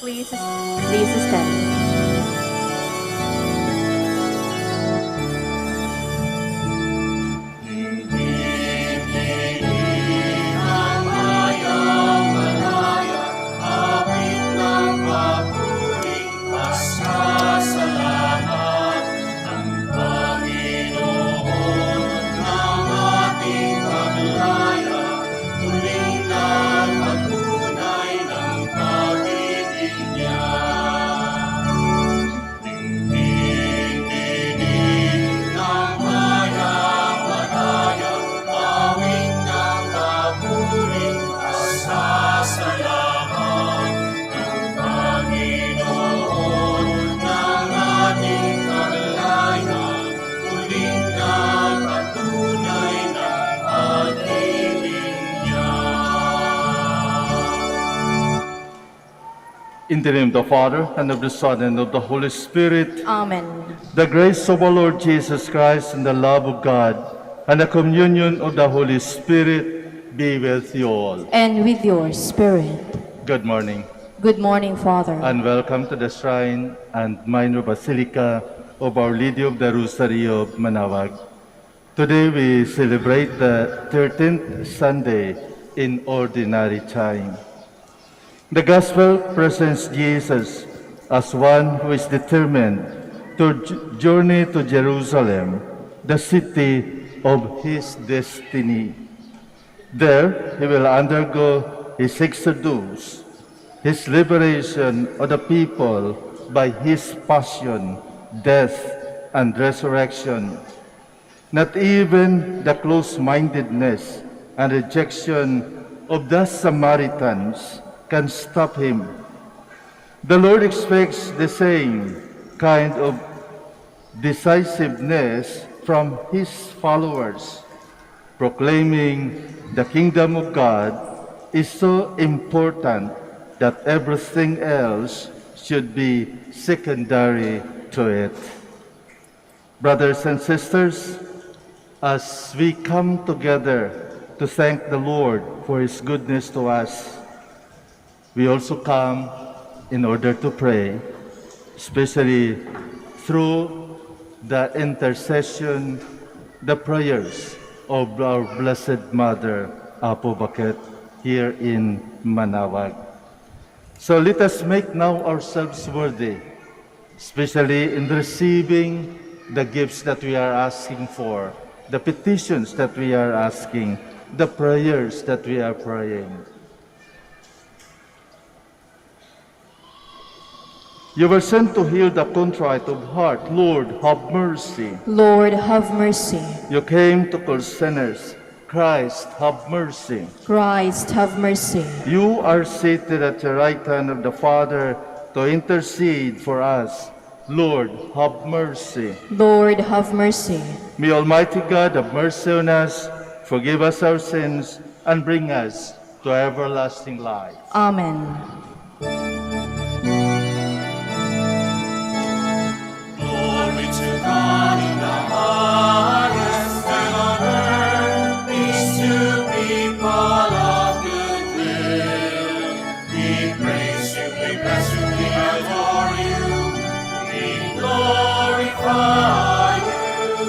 Please stand. In the name of the Father, and of the Son, and of the Holy Spirit, Amen. the grace of our Lord Jesus Christ, and the love of God, and the communion of the Holy Spirit be with you all. And with your spirit. Good morning, Good morning, Father. and welcome to the Shrine and Minor Basilica of Our Lady of the Rosary of Manaoag. Today we celebrate the 13th Sunday in Ordinary Time. The Gospel presents Jesus as one who is determined to journey to Jerusalem, the city of his destiny. There, he will undergo his exodus, his liberation of the people by his passion, death, and resurrection. Not even the close-mindedness and rejection of the Samaritans can stop him. The Lord expects the same kind of decisiveness from his followers. Proclaiming the kingdom of God is so important that everything else should be secondary to it. Brothers and sisters, as we come together to thank the Lord for his goodness to us, we also come in order to pray, especially through the intercession, the prayers of our Blessed Mother, Apo Bakit, here in Manaoag. So let us make now ourselves worthy, especially in receiving the gifts that we are asking for, the petitions that we are asking, the prayers that we are praying. You were sent to heal the contrite of heart. Lord, have mercy. Lord, have mercy. You came to call sinners. Christ, have mercy. Christ, have mercy. You are seated at the right hand of the Father to intercede for us. Lord, have mercy. Lord, have mercy. May Almighty God have mercy on us, forgive us our sins, and bring us to everlasting life. Amen. Glory to God in the highest, and on earth peace to people of good will. We praise you, we bless you, we adore you, we glorify you.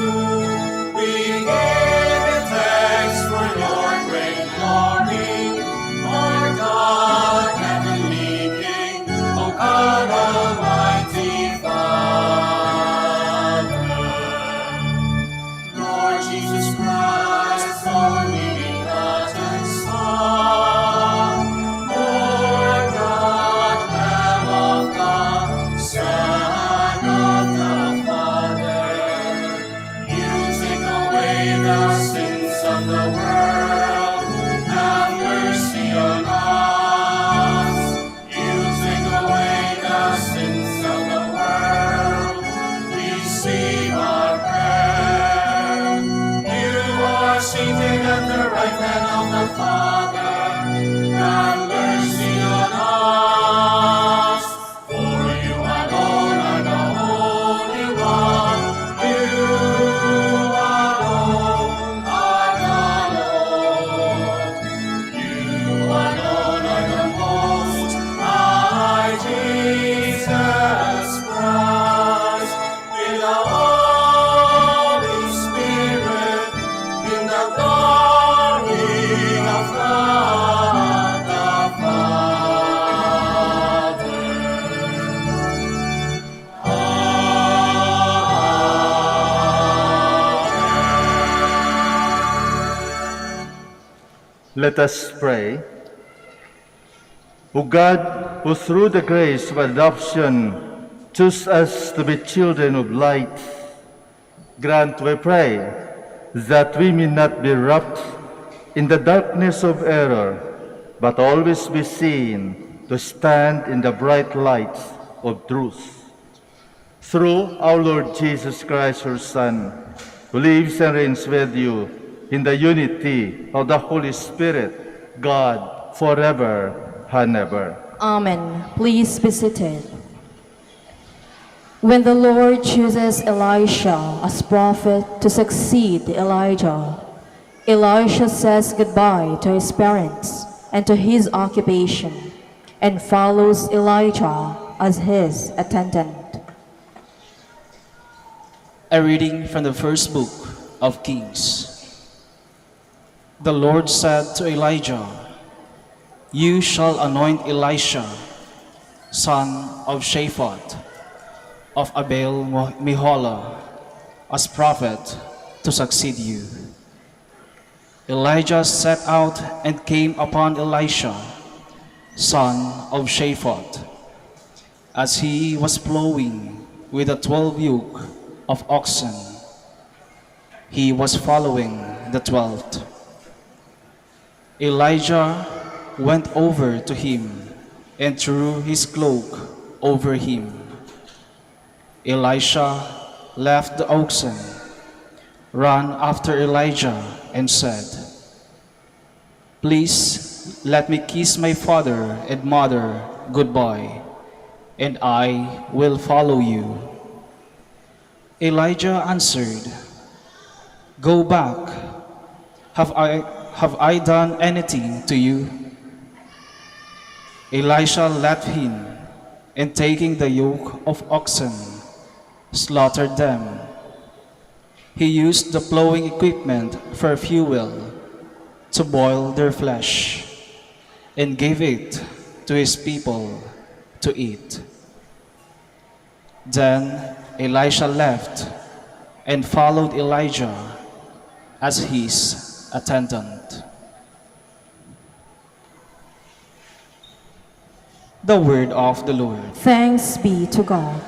We give you thanks for your great glory, our God, heavenly King, O God Almighty Father. Lord Jesus Christ, only begotten Son, Lord God, Lamb of God, Son of the Father, Let us pray. O God, who through the grace of adoption choose us to be children of light, grant, we pray, that we may not be wrapped in the darkness of error, but always be seen to stand in the bright light of truth. Through our Lord Jesus Christ, your Son, who lives and reigns with you in the unity of the Holy Spirit, God, forever and ever. Amen. Please be seated. When the Lord chooses Elisha as prophet to succeed Elijah, Elisha says goodbye to his parents and to his occupation and follows Elijah as his attendant. A reading from the first book of Kings. The Lord said to Elijah, "You shall anoint Elisha, son of Shaphat, of Abel Meholah, as prophet to succeed you." Elijah set out and came upon Elisha, son of Shaphat, as he was plowing with the 12 yoke of oxen. He was following the 12th. Elijah went over to him and threw his cloak over him. Elisha left the oxen, ran after Elijah, and said, "Please let me kiss my father and mother goodbye, and I will follow you." Elijah answered, "Go back. Have I done anything to you?" Elisha left him, and taking the yoke of oxen, slaughtered them. He used the plowing equipment for fuel to boil their flesh, and gave it to his people to eat. Then Elisha left and followed Elijah as his attendant. The word of the Lord. Thanks be to God.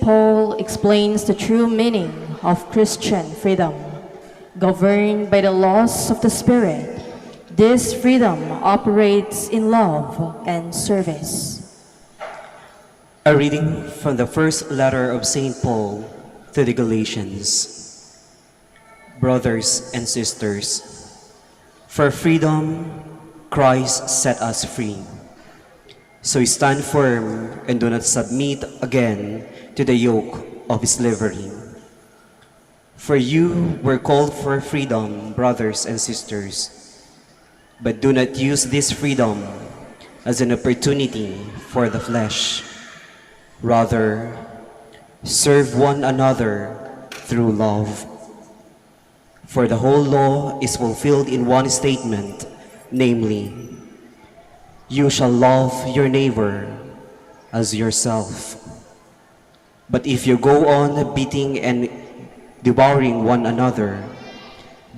Paul explains the true meaning of Christian freedom. Governed by the laws of the Spirit, this freedom operates in love and service. A reading from the first letter of St. Paul to the Galatians. Brothers and sisters, for freedom Christ set us free. So stand firm and do not submit again to the yoke of slavery. For you were called for freedom, brothers and sisters. But do not use this freedom as an opportunity for the flesh. Rather, serve one another through love. For the whole law is fulfilled in one statement, namely, you shall love your neighbor as yourself. But if you go on beating and devouring one another,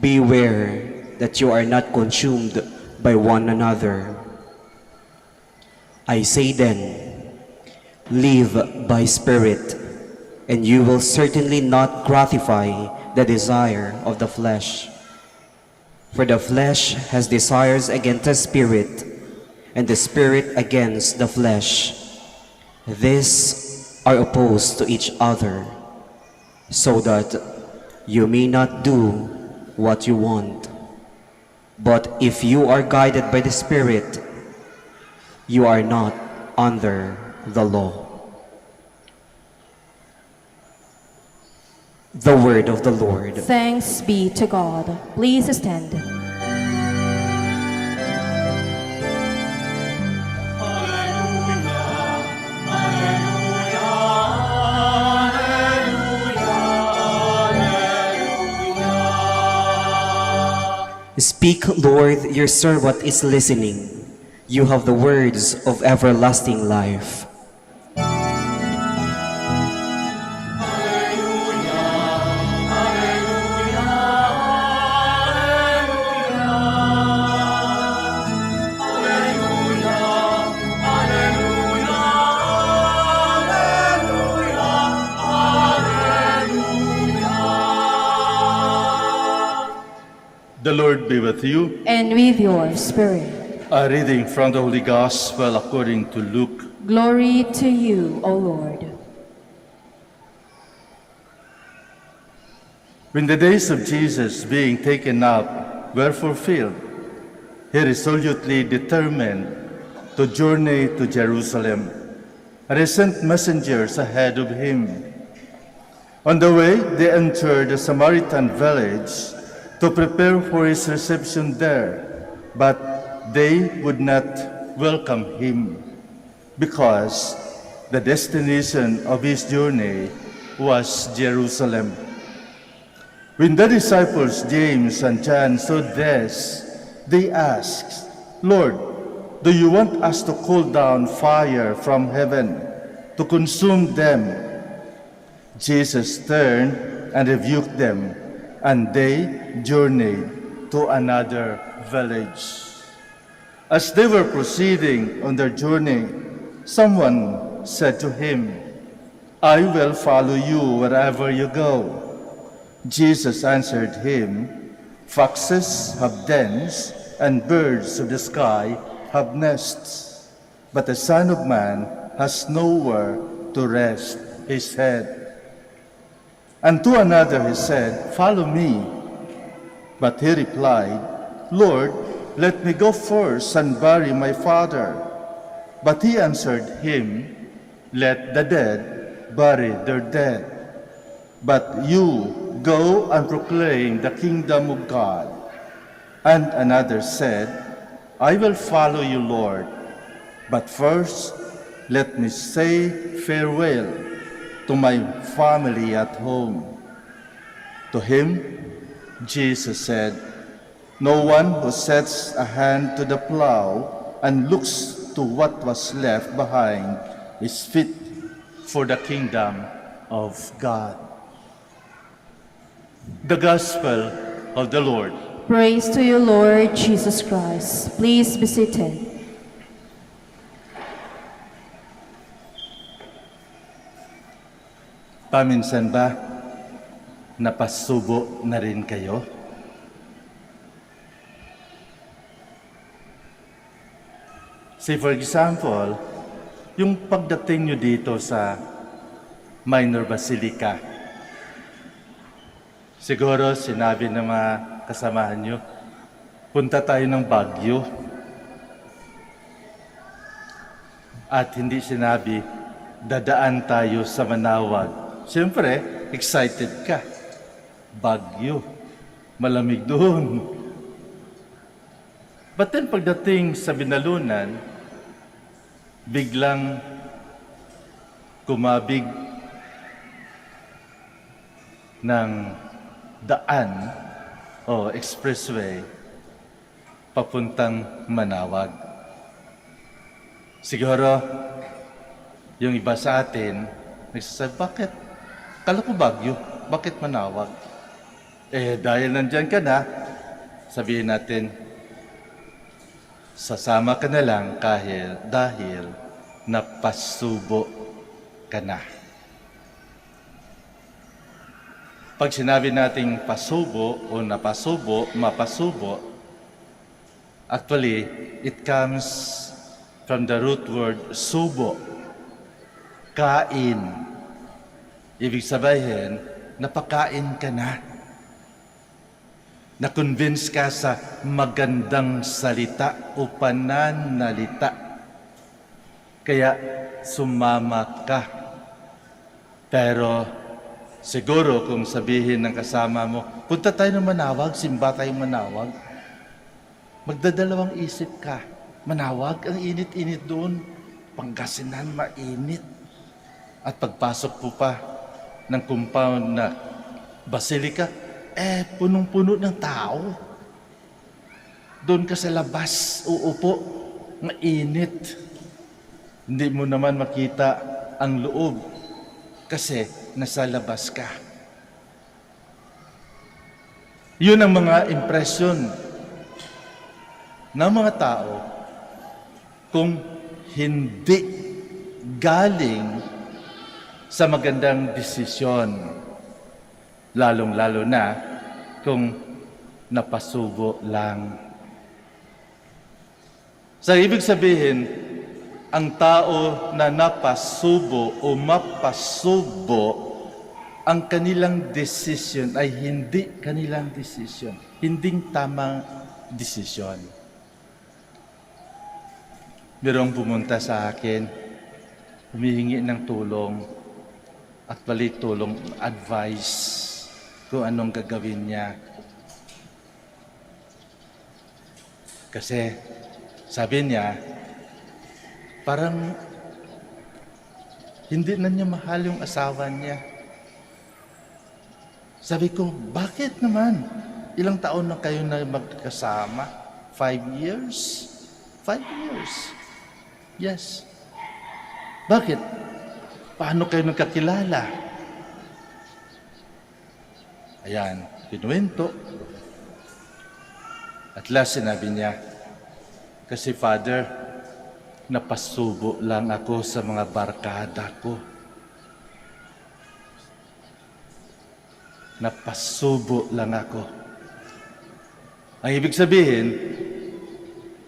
beware that you are not consumed by one another. I say then, live by Spirit, and you will certainly not gratify the desire of the flesh. For the flesh has desires against the Spirit, and the Spirit against the flesh. These are opposed to each other, so that you may not do what you want. But if you are guided by the Spirit, you are not under the law. The word of the Lord. Thanks be to God. Please stand. Speak, Lord, your servant is listening. You have the words of everlasting life. The Lord be with you. And with your spirit. A reading from the Holy Gospel according to Luke. Glory to you, O Lord. When the days of Jesus being taken up were fulfilled, he resolutely determined to journey to Jerusalem, and he sent messengers ahead of him. On the way, they entered a Samaritan village to prepare for his reception there, but they would not welcome him, because the destination of his journey was Jerusalem. When the disciples James and John saw this, they asked, Lord, do you want us to call down fire from heaven to consume them? Jesus turned and rebuked them, and they journeyed to another village. As they were proceeding on their journey, someone said to him, I will follow you wherever you go. Jesus answered him, Foxes have dens, and birds of the sky have nests, but the Son of Man has nowhere to rest his head. And to another he said, Follow me. But he replied, Lord, let me go first and bury my father. But he answered him, Let the dead bury their dead. But you go and proclaim the kingdom of God. And another said, I will follow you, Lord. But first, let me say farewell to my family at home. To him, Jesus said, No one who sets a hand to the plow and looks to what was left behind is fit for the kingdom of God. The Gospel of the Lord. Praise to you, Lord Jesus Christ. Please be seated. Paminsan ba napasubo na rin kayo? Say for example, yung pagdating nyo dito sa Minor Basilica, siguro sinabi ng mga kasamahan nyo, punta tayo ng Baguio. At hindi sinabi, dadaan tayo sa Manaoag. Siyempre, excited ka. Baguio. Malamig doon. But then pagdating sa Binalunan, biglang kumabig ng daan o expressway papuntang Manaoag. Siguro, yung iba sa atin, nagsasabi, bakit? Kala ko Baguio, bakit Manaoag? Dahil nandyan ka na, sabihin natin, sasama ka na lang dahil napasubo ka na. Pag sinabi nating pasubo o napasubo, mapasubo, actually, it comes from the root word subo, kain. Ibig sabihin, napakain ka na. Na-convince ka sa magandang salita o pananalita. Kaya sumama ka. Pero siguro kung sabihin ng kasama mo, punta tayo ng Manaoag, simba tayong Manaoag. Magdadalawang isip ka. Manaoag, ang init-init doon. Pangasinan, mainit. At pagpasok po pa ng compound na Basilica, punong-puno ng tao. Doon ka sa labas, uupo, mainit. Hindi mo naman makita ang loob kasi nasa labas ka. Yun ang mga impresyon ng mga tao kung hindi galing sa magandang desisyon, lalong-lalo na kung napasubo lang. Sa ibig sabihin, ang tao na napasubo o mapasubo, ang kanilang desisyon ay hindi kanilang desisyon, hindi tamang desisyon. Merong pumunta sa akin, humihingi ng tulong, actually tulong, advice kung anong gagawin niya. Kasi sabi niya, parang hindi na niya mahal yung asawa niya. Sabi ko, bakit naman? Ilang taon na kayo na magkasama? 5 years? 5 years. Yes. Bakit? Paano kayo nagkakilala? Ayan, kinuwento. At last, sinabi niya, kasi Father, napasubo lang ako sa mga barkada ko. Napasubo lang ako. Ang ibig sabihin,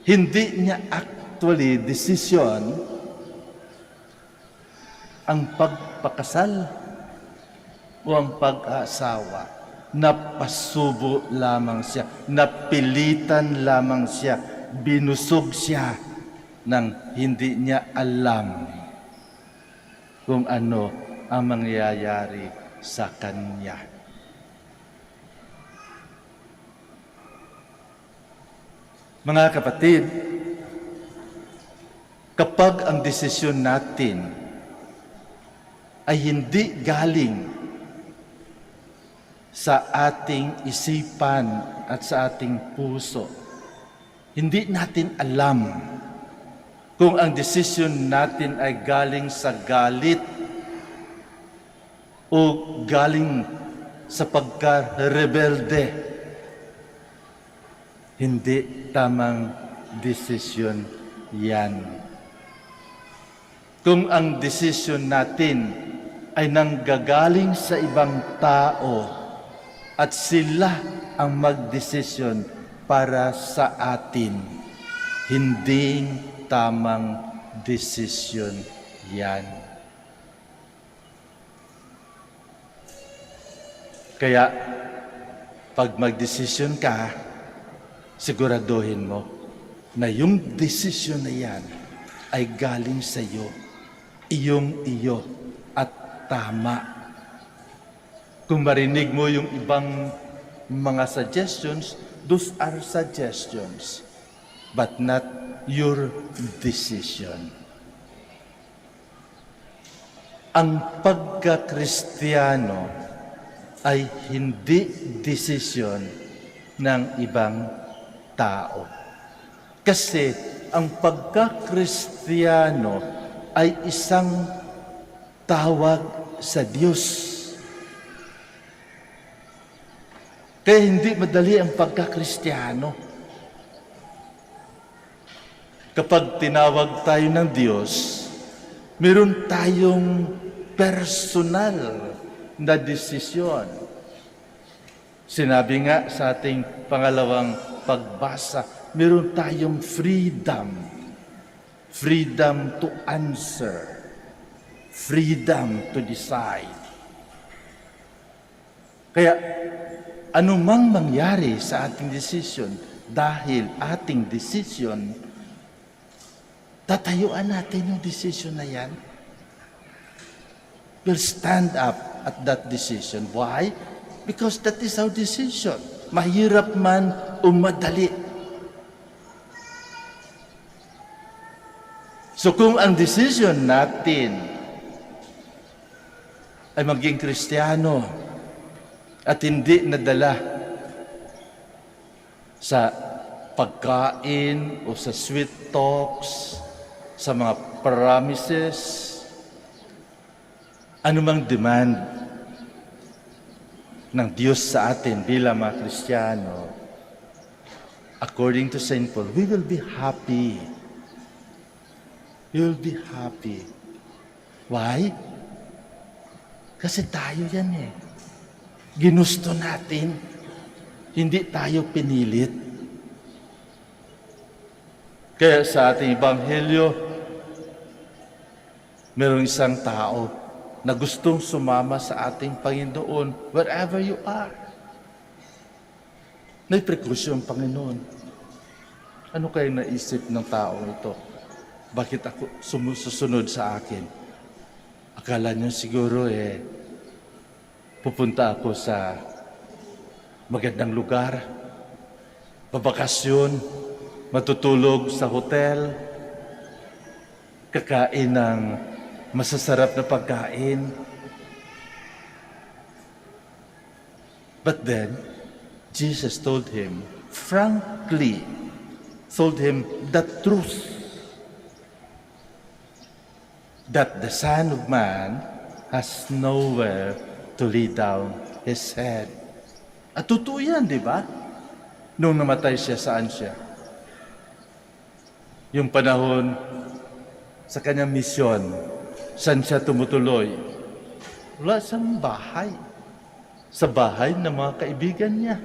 hindi niya actually desisyon ang pagpakasal o ang pag-aasawa. Napasubo lamang siya, napilitan lamang siya, binusog siya nang hindi niya alam kung ano ang mangyayari sa kanya. Mga kapatid, kapag ang desisyon natin ay hindi galing sa ating isipan at sa ating puso, hindi natin alam kung ang desisyon natin ay galing sa galit o galing sa pagka-rebelde, hindi tamang desisyon yan. Kung ang desisyon natin ay nanggagaling sa ibang tao at sila ang magdesisyon para sa atin. Hindi tamang desisyon yan. Kaya, pag magdesisyon ka, siguraduhin mo na yung desisyon na yan ay galing sa iyo, iyong-iyo at tama. Kung marinig mo yung ibang mga suggestions, those are suggestions, but not your decision. Ang pagka-Kristiyano ay hindi desisyon ng ibang tao. Kasi ang pagka-Kristiyano ay isang tawag sa Diyos. Kaya hindi madali ang pagka-Kristiyano. Kapag tinawag tayo ng Diyos, meron tayong personal na desisyon. Sinabi nga sa ating pangalawang pagbasa, meron tayong freedom. Freedom to answer. Freedom to decide. Kaya, anumang mangyari sa ating desisyon, dahil ating desisyon, tatayuan natin yung desisyon na yan. We'll stand up at that decision. Why? Because that is our decision. Mahirap man o madali. So kung ang decision natin ay maging Kristiyano at hindi nadala sa pagkain o sa sweet talks, sa mga promises, anumang demand ng Diyos sa atin bilang mga Kristiyano, according to St. Paul, we will be happy. We will be happy. Why? Kasi tayo yan eh. Ginusto natin. Hindi tayo pinilit. Kaya sa ating Ebanghelyo, mayroong isang tao na gustong sumama sa ating Panginoon wherever you are. May precaution, Panginoon. Ano kayo naisip ng taong ito? Bakit ako susunod sa akin? Akala niyo siguro pupunta ako sa magandang lugar, babakasyon, matutulog sa hotel, kakain ng masasarap na pagkain. But then, Jesus told him, frankly, told him the truth, that the Son of Man has nowhere to lay down his head. At totoo yan, di ba? Nung namatay siya, saan siya? Yung panahon sa kanyang misyon, saan siya tumutuloy? Wala siyang bahay. Sa bahay ng mga kaibigan niya.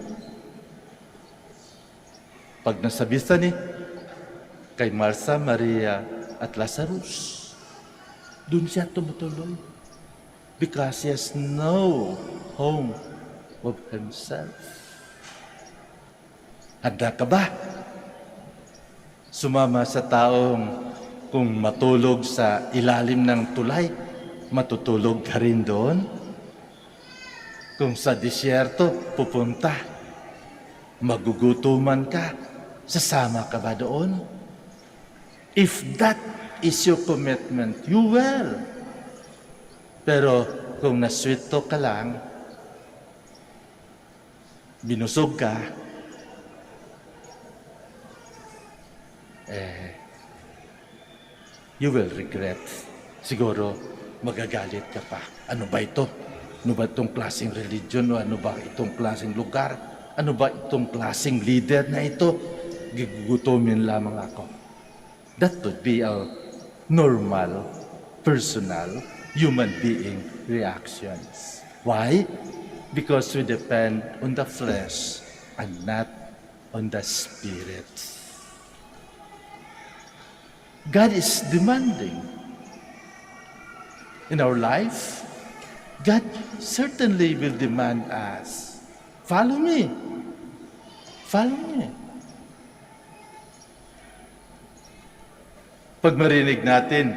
Pag nasabitan ni kay Martha, Maria at Lazarus, doon siya tumutuloy. Because he has no home of himself. Handa ka ba? Sumama sa taong kung matulog sa ilalim ng tulay, matutulog ka rin doon? Kung sa disyerto pupunta, magugutuman ka, sasama ka ba doon? If that is your commitment, you will. Pero kung naswito ka lang, binusog ka, you will regret. Siguro, magagalit ka pa. Ano ba ito? Ano ba itong klaseng religion? O ano ba itong klaseng lugar? Ano ba itong klaseng leader na ito? Gigugutomin lamang ako. That would be a normal, personal human being reactions. Why? Because we depend on the flesh and not on the spirit. God is demanding. In our life, God certainly will demand us, follow me. Follow me. Pag marinig natin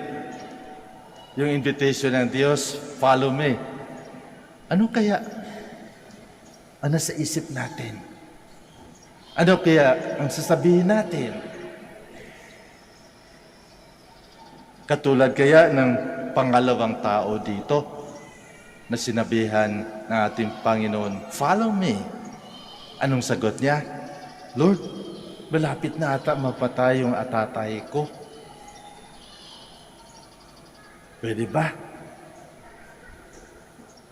yung invitation ng Diyos, follow me. Ano kaya ang nasa isip natin? Ano kaya ang sasabihin natin? Katulad kaya ng pangalawang tao dito na sinabihan ng ating Panginoon, follow me. Anong sagot niya? Lord, malapit na ata mapatay yung atatay ko. Pwede ba?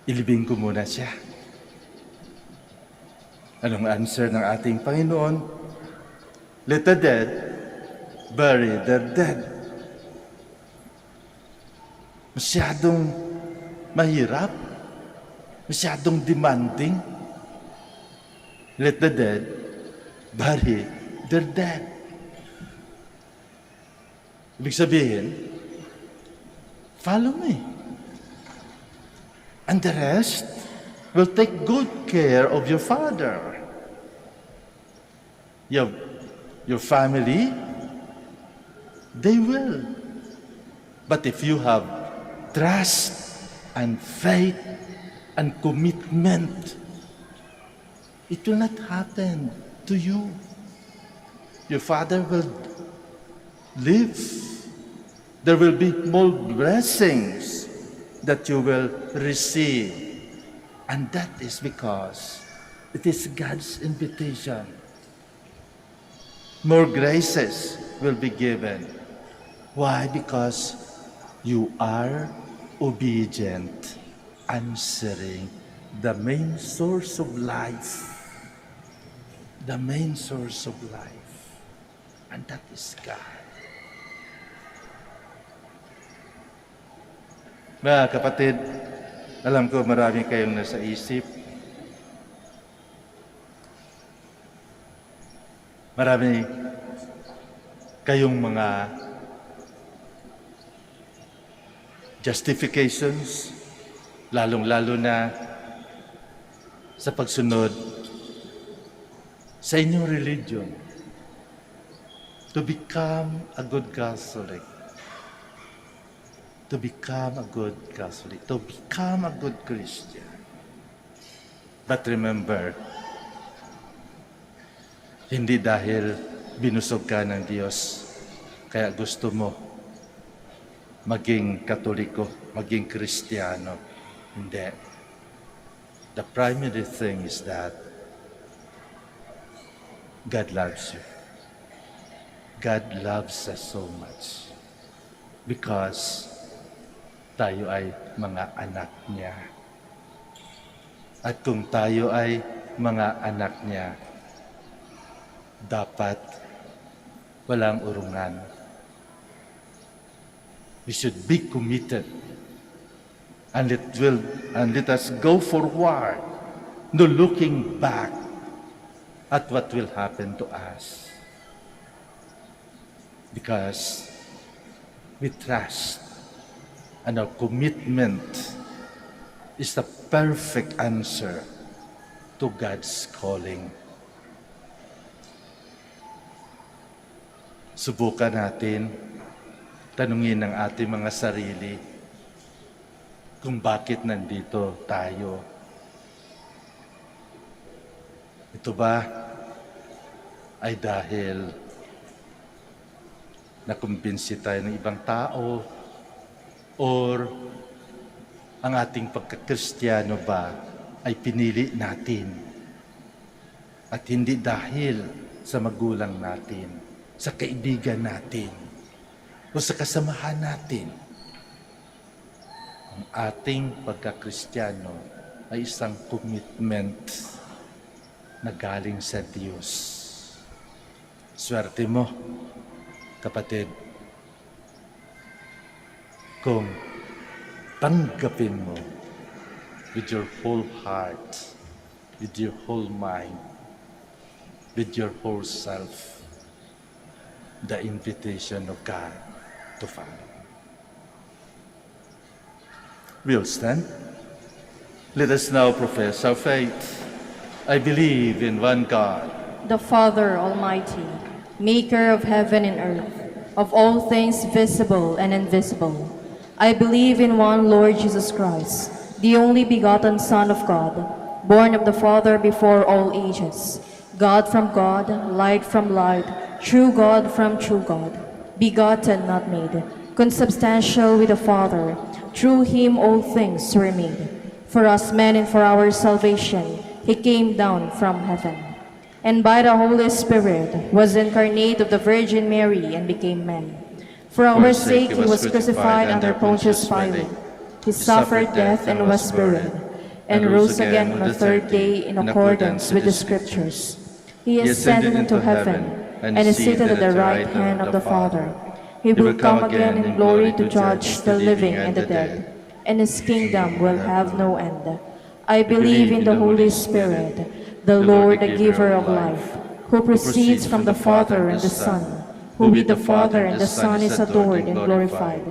Ilibing ko muna siya. Anong answer ng ating Panginoon? Let the dead bury their dead. Masyadong mahirap. Masyadong demanding. Let the dead bury their dead. Ibig sabihin, follow me. And the rest will take good care of your father. Your family, they will. But if you have trust and faith and commitment, it will not happen to you. Your father will live. There will be more blessings that you will receive. And that is because it is God's invitation. More graces will be given. Why? Because you are obedient, answering the main source of life. The main source of life. And that is God. Mga kapatid, alam ko marami kayong nasa isip. Marami kayong mga justifications, lalong-lalo na sa pagsunod sa inyong religion, to become a good Catholic, to become a good Catholic, to become a good Christian. But remember, hindi dahil binusog ka ng Diyos, kaya gusto mo maging Katoliko, maging Kristiyano. Hindi. The primary thing is that God loves you. God loves us so much because tayo ay mga anak niya. At kung tayo ay mga anak niya, dapat walang urungan. We should be committed and let us go forward, no looking back at what will happen to us. Because we trust and our commitment is the perfect answer to God's calling. Subukan natin tanungin ang ating mga sarili kung bakit nandito tayo. Ito ba ay dahil nakumbinsi tayo ng ibang tao or ang ating pagkakristiyano ba ay pinili natin at hindi dahil sa magulang natin, sa kaibigan natin, o sa kasamahan natin. Ang ating pagkakristiyano ay isang commitment na galing sa Diyos. Swerte mo, kapatid, kung tanggapin mo with your whole heart, with your whole mind, with your whole self, the invitation of God to follow. We'll stand. Let us now profess our faith. I believe in one God, the Father Almighty, maker of heaven and earth, of all things visible and invisible. I believe in one Lord Jesus Christ, the only begotten Son of God, born of the Father before all ages, God from God, light from light, true God from true God, begotten, not made, consubstantial with the Father. Through him all things were made. For us men and for our salvation, he came down from heaven, and by the Holy Spirit was incarnate of the Virgin Mary and became man. For our sake he was crucified under Pontius Pilate. He suffered death and was buried, and rose again on the third day in accordance with the Scriptures. He ascended into heaven and is seated at the right hand of the Father. He will come again in glory to judge the living and the dead, and his kingdom will have no end. I believe in the Holy Spirit, the Lord, the giver of life, who proceeds from the Father and the Son, who with the Father and the Son is adored and glorified,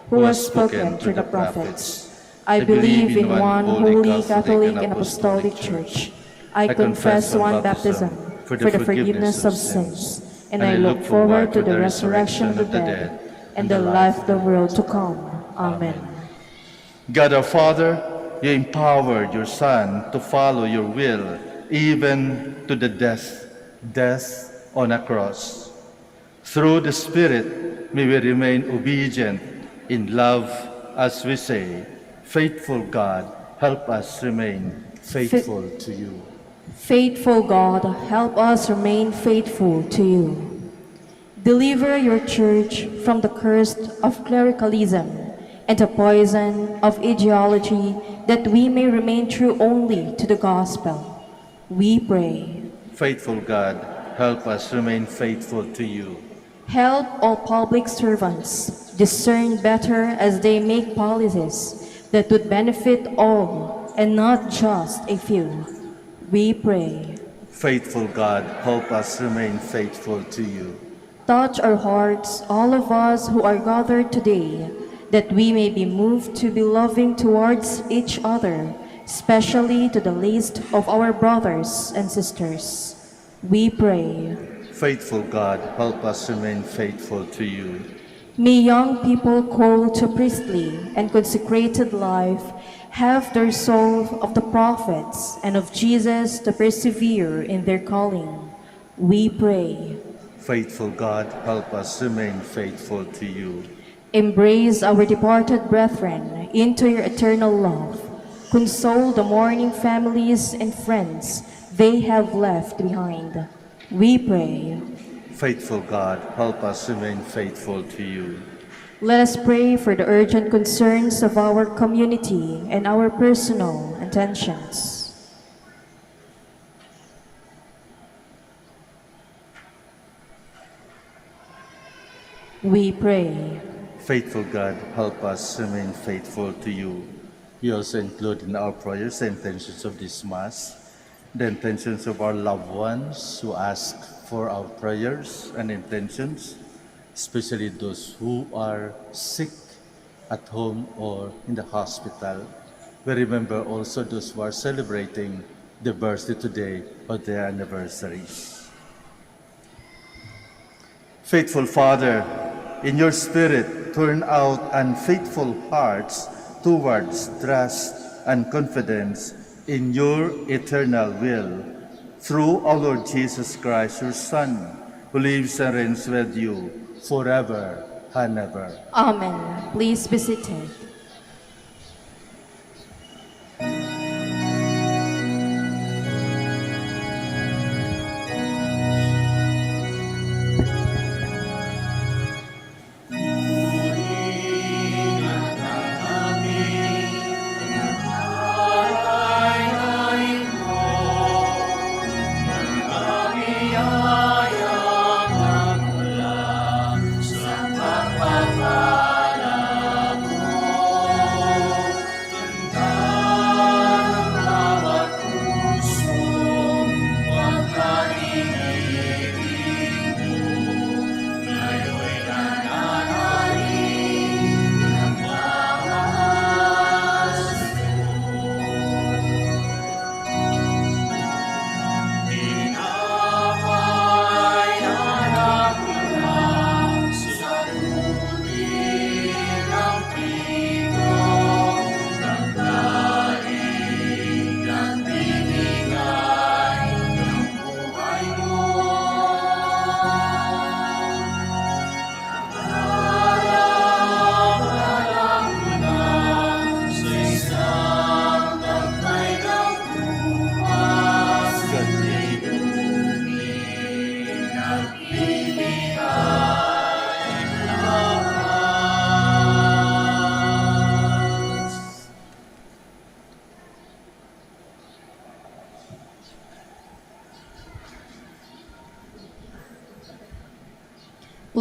who has spoken through the prophets. I believe in one holy Catholic and Apostolic Church. I confess one baptism for the forgiveness of sins, and I look forward to the resurrection of the dead and the life of the world to come. Amen. God our Father, you empowered your Son to follow your will, even to the death on a cross. Through the Spirit, may we remain obedient in love as we say, faithful God, help us remain faithful to you. Faithful God, help us remain faithful to you. Deliver your church from the curse of clericalism and the poison of ideology, that we may remain true only to the gospel. We pray. Faithful God, help us remain faithful to you. Help all public servants discern better as they make policies that would benefit all and not just a few. We pray. Faithful God, help us remain faithful to you. Touch our hearts, all of us who are gathered today, that we may be moved to be loving towards each other, especially to the least of our brothers and sisters. We pray. Faithful God, help us remain faithful to you. May young people called to priestly and consecrated life have the resolve of the prophets and of Jesus to persevere in their calling. We pray. Faithful God, help us remain faithful to you. Embrace our departed brethren into your eternal love. Console the mourning families and friends they have left behind. We pray. Faithful God, help us remain faithful to you. Let us pray for the urgent concerns of our community and our personal intentions. We pray. Faithful God, help us remain faithful to you. We also include in our prayers the intentions of this Mass, the intentions of our loved ones who ask for our prayers and intentions, especially those who are sick at home or in the hospital. We remember also those who are celebrating the birthday today or their anniversaries. Faithful Father, in your Spirit, turn out unfaithful hearts towards trust and confidence in your eternal will, through our Lord Jesus Christ, your Son, who lives and reigns with you forever and ever. Amen. Please be seated.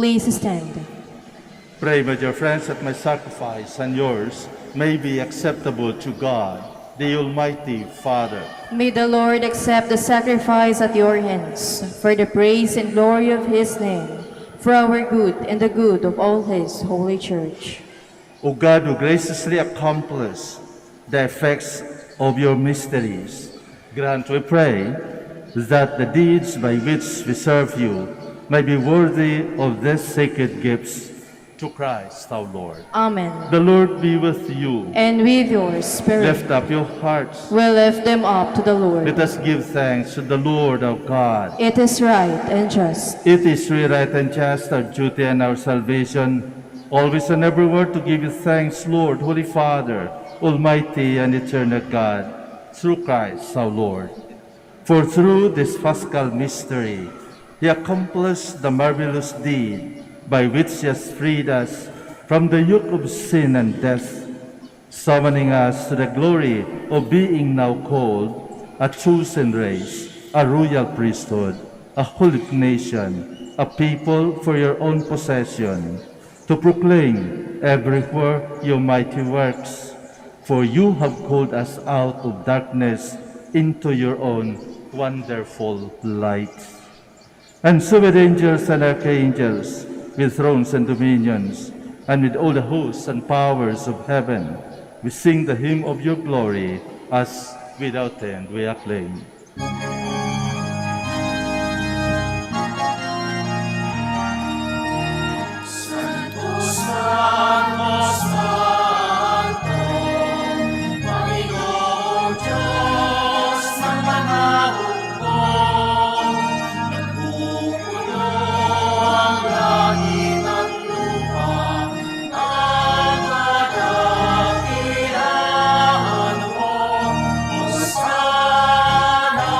Please stand. Pray, my dear friends, that my sacrifice and yours may be acceptable to God, the Almighty Father. May the Lord accept the sacrifice at your hands for the praise and glory of his name, for our good and the good of all his holy church. O God, who graciously accomplish the effects of your mysteries, grant, we pray, that the deeds by which we serve you may be worthy of these sacred gifts to Christ our Lord. Amen. The Lord be with you. And with your spirit, Lift up your hearts. we lift them up to the Lord. Let us give thanks to the Lord our God. It is right and just. It is really right and just, our duty and our salvation, always and everywhere to give you thanks, Lord, Holy Father, Almighty and eternal God, through Christ our Lord. For through this Paschal mystery, He accomplished the marvelous deed by which He has freed us from the yoke of sin and death, summoning us to the glory of being now called a chosen race, a royal priesthood, a holy nation, a people for your own possession, to proclaim everywhere your mighty works. For you have called us out of darkness into your own wonderful light. And so with angels and archangels, with thrones and dominions, and with all the hosts and powers of heaven, we sing the hymn of your glory, as without end we acclaim. Santo, Santo, Santo, Panginoong Diyos ng mga hukbo, nagpupuno ang langit at lupa, ang kadakilaan mo. Hosana,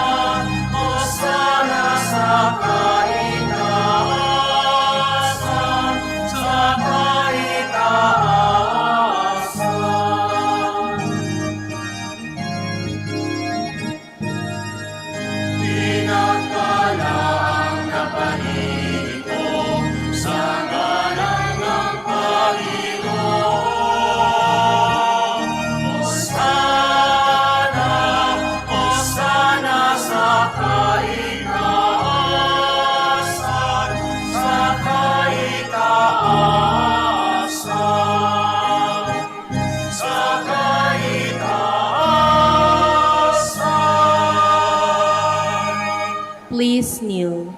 Hosana sa kaitaasan, sa kaitaasan. Pinagpala ang naparito sa ngalan ng Panginoon. Hosana, Hosana sa kaitaasan, sa kaitaasan, sa kaitaasan. Please kneel.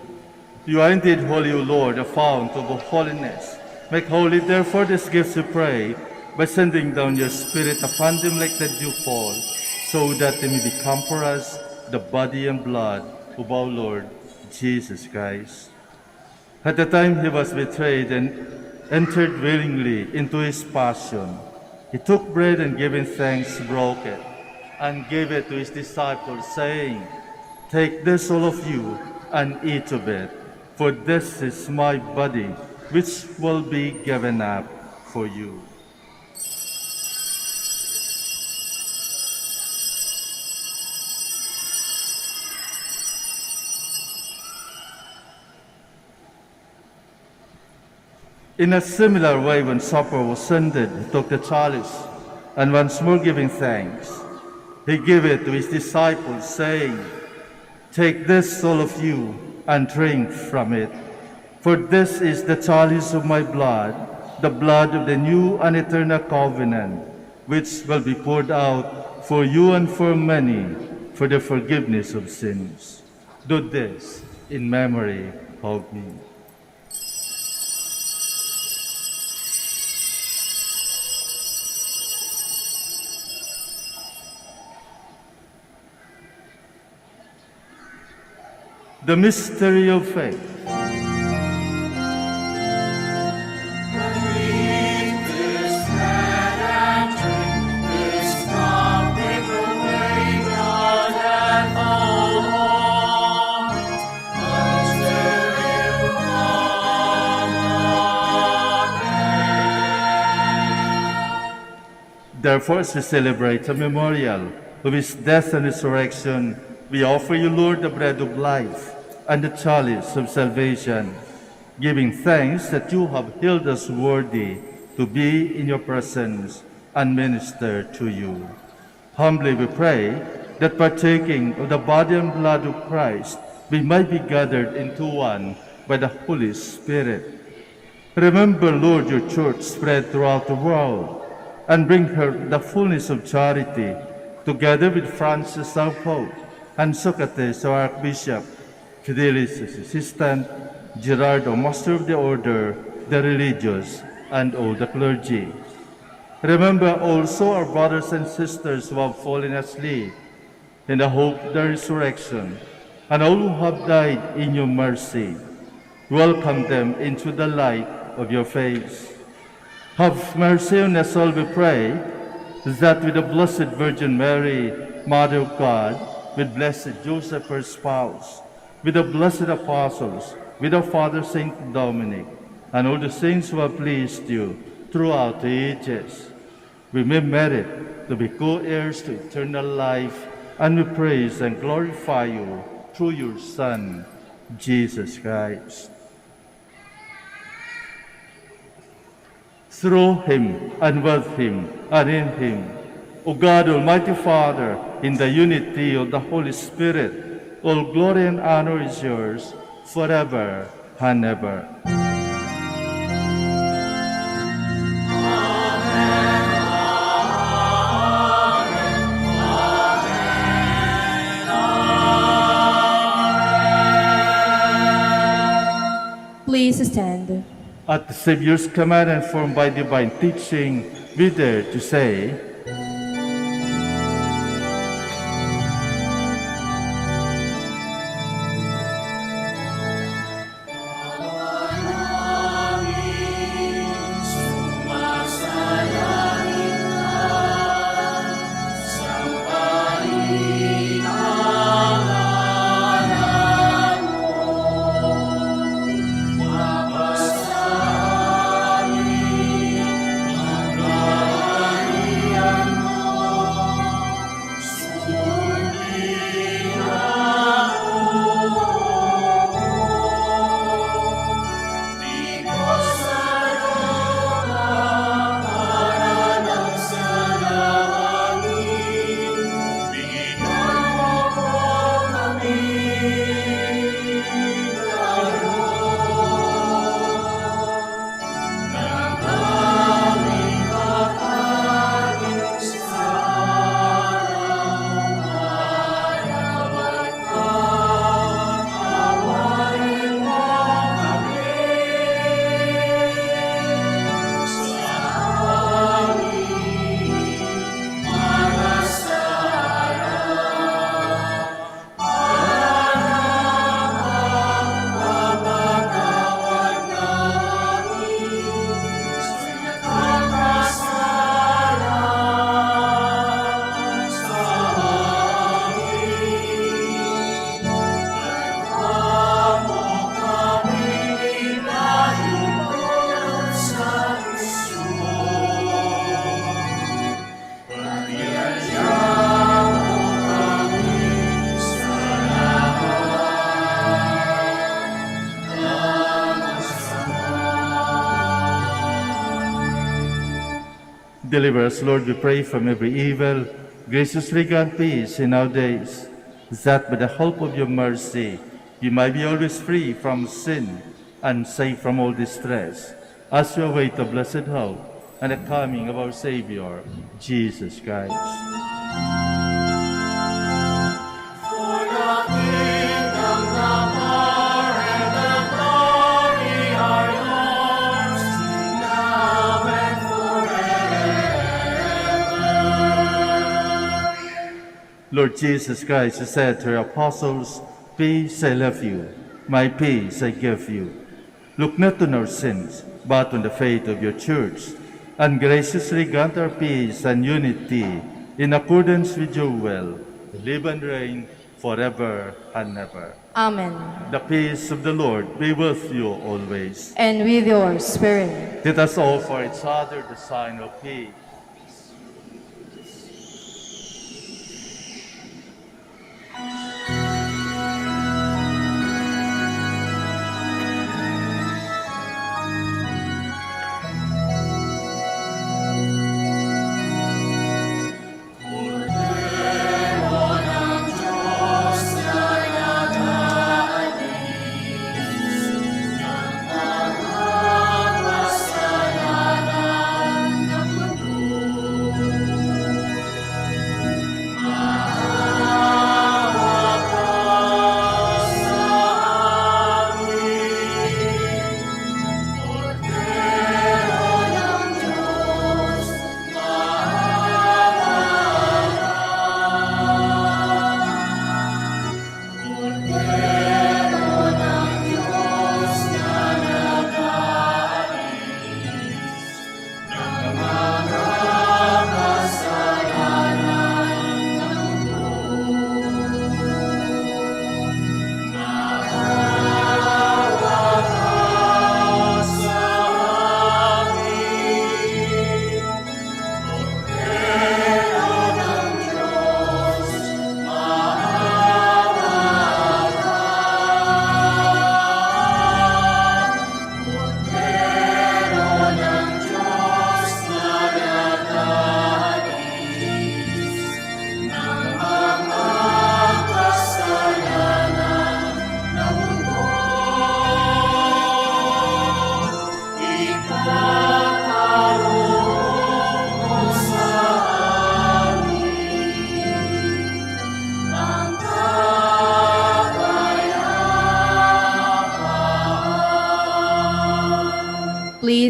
You are indeed holy, O Lord, the fount of all holiness. Make holy, therefore, these gifts, we pray, by sending down your Spirit upon them like the dew fall, so that they may become for us the body and blood of our Lord Jesus Christ. At the time he was betrayed and entered willingly into his passion, he took bread and giving thanks, broke it, and gave it to his disciples, saying, "Take this, all of you, and eat of it, for this is my body, which will be given up for you." In a similar way, when supper was ended, he took the chalice, and once more giving thanks, he gave it to his disciples, saying, "Take this, all of you, and drink from it. For this is the chalice of my blood, the blood of the new and eternal covenant, which will be poured out for you and for many for the forgiveness of sins. Do this in memory of me." The mystery of faith. Eat this bread and drink this cup, we proclaim your death, O Lord, until you come again. Therefore, as we celebrate a memorial of his death and resurrection, we offer you, Lord, the bread of life and the chalice of salvation. giving thanks that you have held us worthy to be in your presence and minister to you. Humbly we pray that partaking of the body and blood of Christ, we might be gathered into one by the Holy Spirit. Remember, Lord, your church spread throughout the world, and bring her the fullness of charity, together with Francis our Pope, and Socrates our Archbishop, Fidelis his assistant, Gerardo, Master of the Order, the religious, and all the clergy. Remember also our brothers and sisters who have fallen asleep in the hope of the resurrection, and all who have died in your mercy. Welcome them into the light of your face. Have mercy on us all, we pray, that with the Blessed Virgin Mary, Mother of God, with blessed Joseph, her spouse, with the blessed apostles, with our Father Saint Dominic, and all the saints who have pleased you throughout the ages, we may merit to be co-heirs to eternal life, and we praise and glorify you through your Son, Jesus Christ. Through him, and with him, and in him, O God, Almighty Father, in the unity of the Holy Spirit, all glory and honor is yours forever and ever. Please stand. At the Savior's command and formed by divine teaching, we dare to say, Deliver us, Lord, we pray, from every evil. Graciously grant peace in our days, that by the help of your mercy, we might be always free from sin and safe from all distress, as we await the blessed hope and the coming of our Savior, Jesus Christ. For the kingdom, the power, and the glory are yours, now and forever. Lord Jesus Christ, you said to your apostles, "Peace I leave you, my peace I give you. Look not on our sins, but on the faith of your church, and graciously grant our peace and unity in accordance with your will, live and reign forever and ever." Amen. The peace of the Lord be with you always. And with your spirit. Let us offer each other the sign of peace.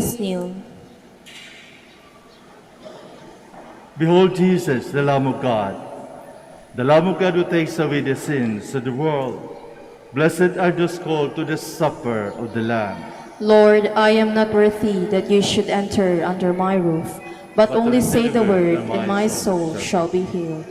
Please kneel. Behold Jesus, the Lamb of God, the Lamb of God who takes away the sins of the world. Blessed are those called to the supper of the Lamb. Lord, I am not worthy that you should enter under my roof, but only say the word, and my soul shall be healed.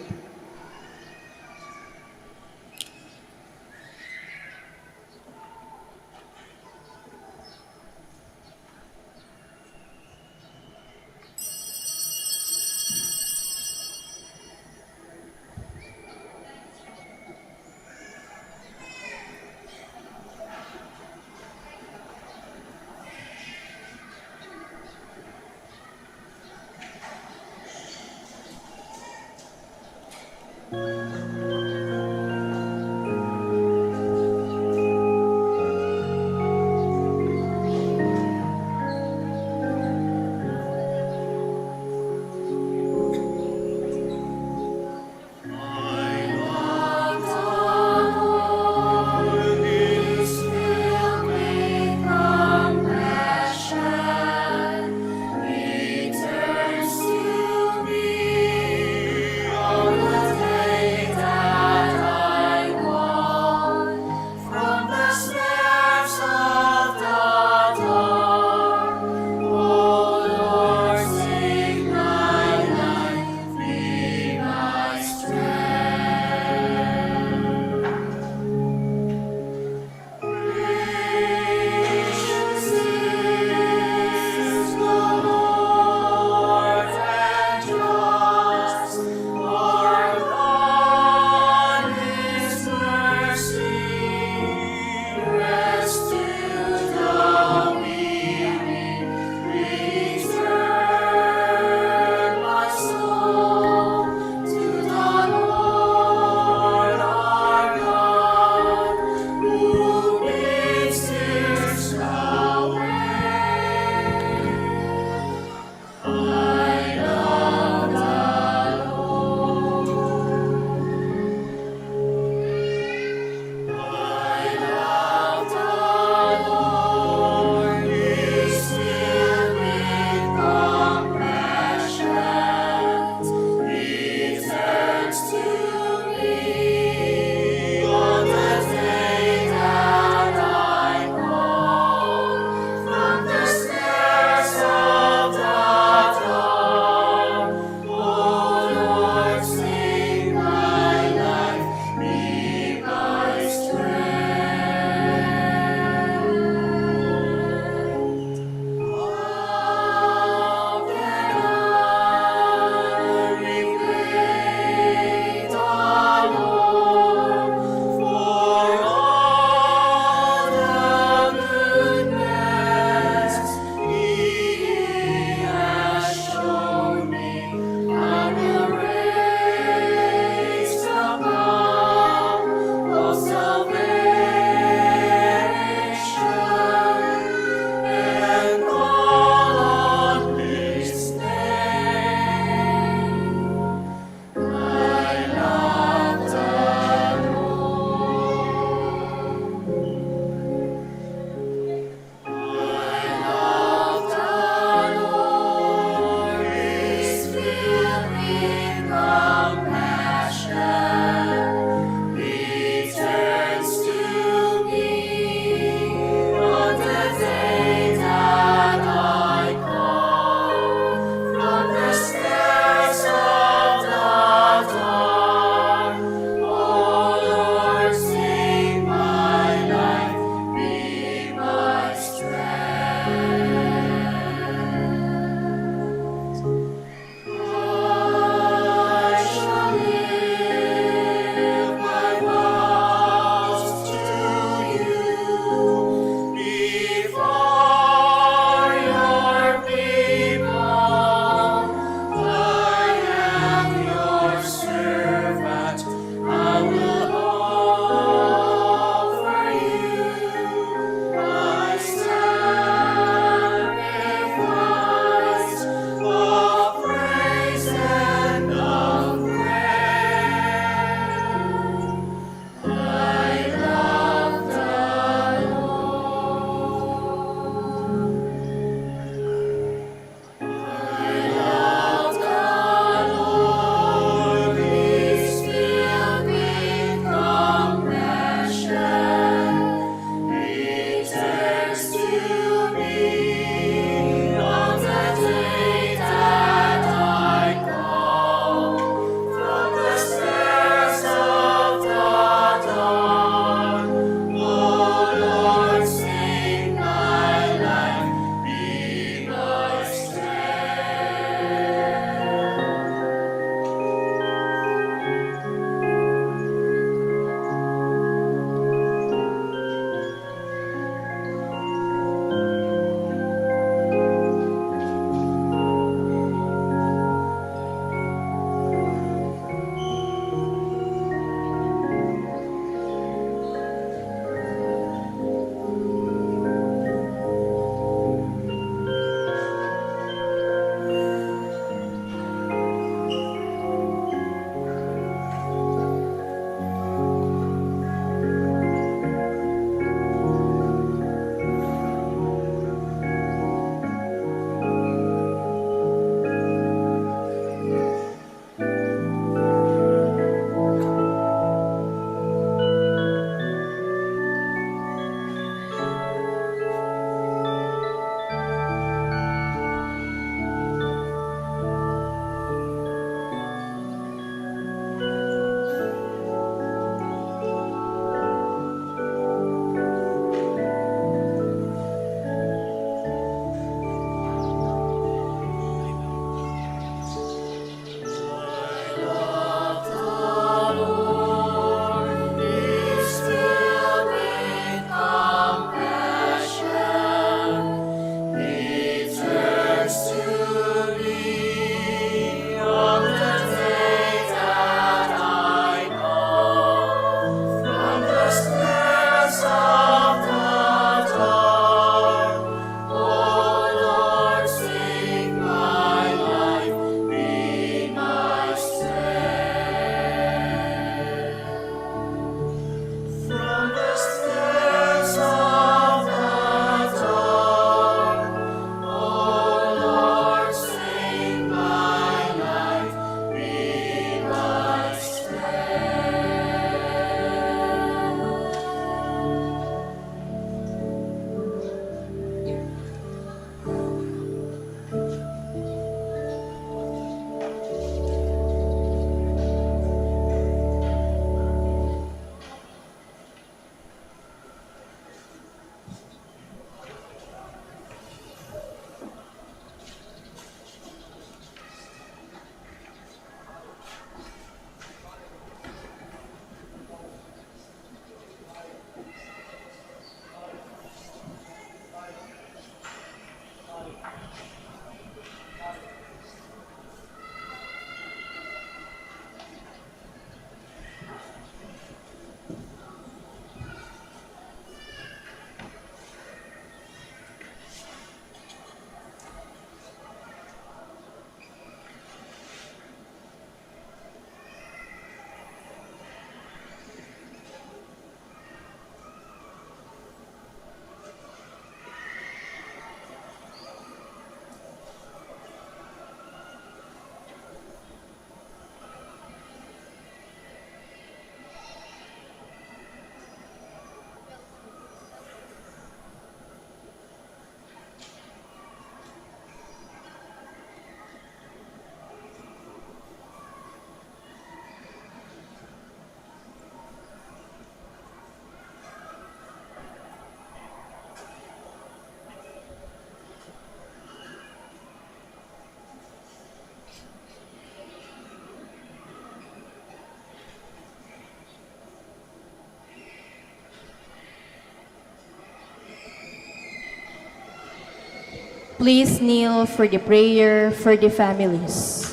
Please kneel for the prayer for the families.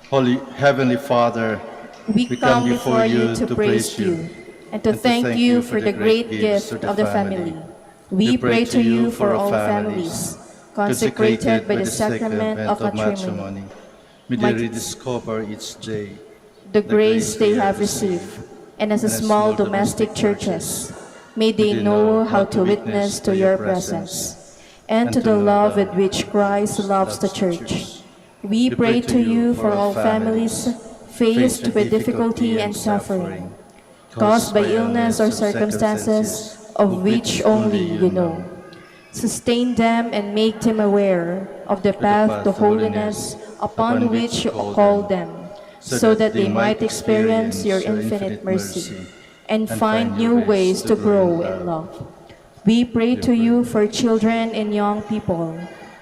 Holy Heavenly Father, We come before you to praise you and to thank you for the great gift of the family. We pray to you for all families consecrated by the sacrament of matrimony. May they rediscover each day the grace they have received, and as a small domestic churches, may they know how to witness to your presence and to the love with which Christ loves the church. We pray to you for all families faced with difficulty and suffering, caused by illness or circumstances of which only you know. Sustain them and make them aware of the path to holiness upon which you call them, so that they might experience your infinite mercy and find new ways to grow in love. We pray to you for children and young people.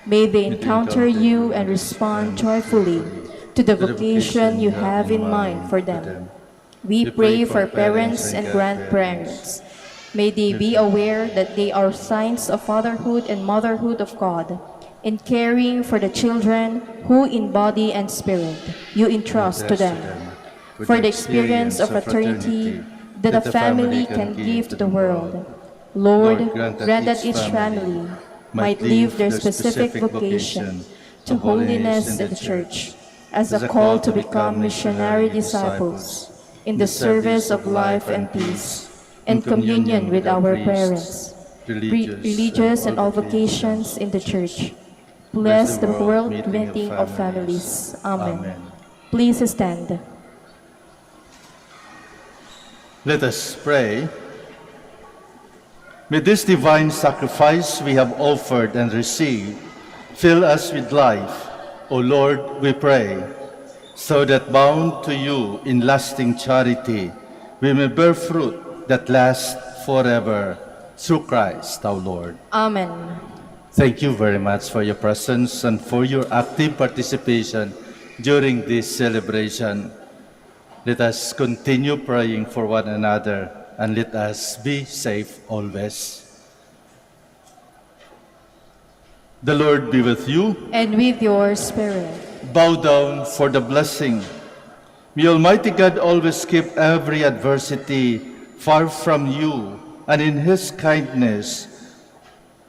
May they encounter you and respond joyfully to the vocation you have in mind for them. We pray for parents and grandparents. May they be aware that they are signs of fatherhood and motherhood of God in caring for the children who in body and spirit you entrust to them. For the experience of fraternity that a family can give to the world, Lord, grant that each family might live their specific vocation to holiness in the Church as a call to become missionary disciples in the service of life and peace, in communion with our parents, religious and all vocations in the Church. Bless the world meeting of families. Amen. Please stand. Let us pray. May this divine sacrifice we have offered and received fill us with life, O Lord, we pray, so that bound to you in lasting charity, we may bear fruit that lasts forever, through Christ our Lord. Amen. Thank you very much for your presence and for your active participation during this celebration. Let us continue praying for one another and let us be safe always. The Lord be with you. And with your spirit. Bow down for the blessing. May Almighty God always keep every adversity far from you, and in His kindness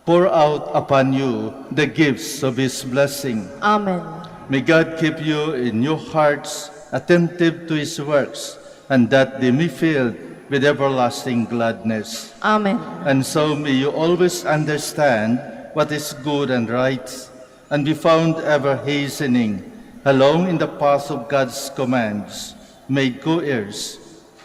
pour out upon you the gifts of His blessing. Amen. May God keep you in your hearts attentive to His works, and that they may fill with everlasting gladness. Amen. And so may you always understand what is good and right, and be found ever hastening along in the path of God's commands, made co-heirs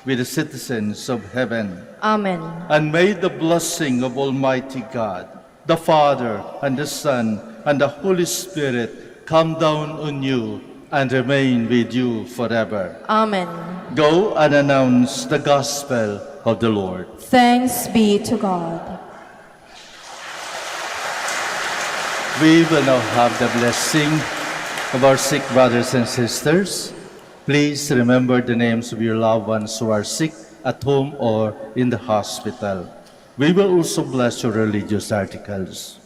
with the citizens of heaven. Amen. And may the blessing of Almighty God, the Father, and the Son, and the Holy Spirit come down on you and remain with you forever. Amen. Go and announce the gospel of the Lord. Thanks be to God. We will now have the blessing of our sick brothers and sisters. Please remember the names of your loved ones who are sick at home or in the hospital. We will also bless your religious articles.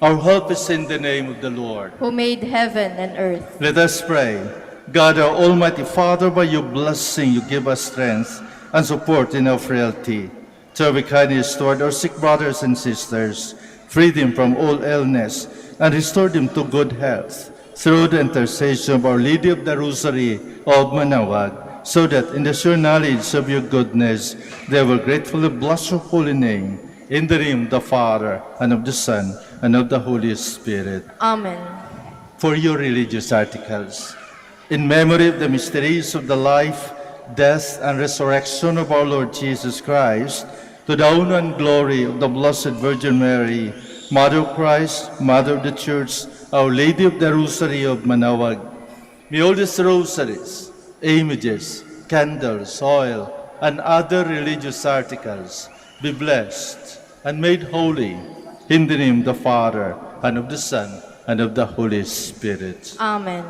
Our help is in the name of the Lord, Who made heaven and earth. Let us pray. God, our Almighty Father, by your blessing you give us strength and support in our frailty. Show kindness toward our sick brothers and sisters, free them from all illness, and restore them to good health, through the intercession of Our Lady of the Rosary of Manaoag, so that in the sure knowledge of your goodness they will gratefully bless your holy name, in the name of the Father, and of the Son, and of the Holy Spirit. Amen. For your religious articles, in memory of the mysteries of the life, death, and resurrection of our Lord Jesus Christ, to the honor and glory of the Blessed Virgin Mary, Mother of Christ, Mother of the Church, Our Lady of the Rosary of Manaoag, may all these rosaries, images, candles, oil, and other religious articles be blessed and made holy, in the name of the Father, and of the Son, and of the Holy Spirit. Amen.